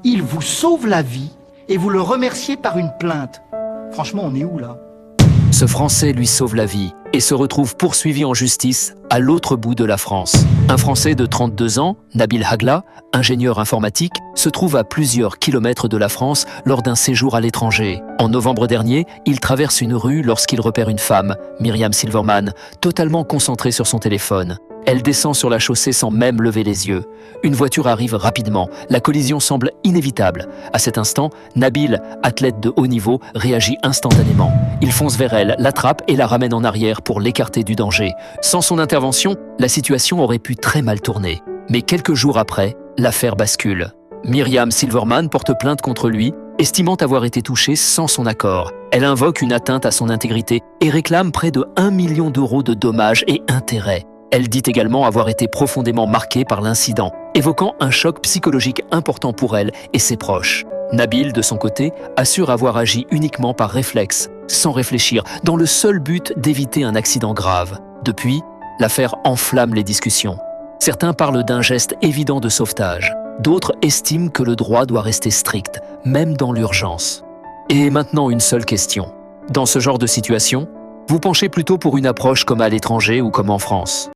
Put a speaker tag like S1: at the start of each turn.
S1: Il vous sauve la vie et vous le remerciez par une plainte. Franchement, on est où là?
S2: Ce Français lui sauve la vie et se retrouve poursuivi en justice à l'autre bout de la France. Un Français de 32 ans, Nabil Hagla, ingénieur informatique, se trouve à plusieurs kilomètres de la France lors d'un séjour à l'étranger. En novembre dernier, il traverse une rue lorsqu'il repère une femme, Myriam Silverman, totalement concentrée sur son téléphone. Elle descend sur la chaussée sans même lever les yeux. Une voiture arrive rapidement. La collision semble inévitable. À cet instant, Nabil, athlète de haut niveau, réagit instantanément. Il fonce vers elle, l'attrape et la ramène en arrière pour l'écarter du danger. Sans son intervention, la situation aurait pu très mal tourner. Mais quelques jours après, l'affaire bascule. Myriam Silverman porte plainte contre lui, estimant avoir été touchée sans son accord. Elle invoque une atteinte à son intégrité et réclame près de 1 million d'euros de dommages et intérêts. Elle dit également avoir été profondément marquée par l'incident, évoquant un choc psychologique important pour elle et ses proches. Nabil, de son côté, assure avoir agi uniquement par réflexe, sans réfléchir, dans le seul but d'éviter un accident grave. Depuis, l'affaire enflamme les discussions. Certains parlent d'un geste évident de sauvetage. D'autres estiment que le droit doit rester strict, même dans l'urgence. Et maintenant, une seule question. Dans ce genre de situation, vous penchez plutôt pour une approche comme à l'étranger ou comme en France?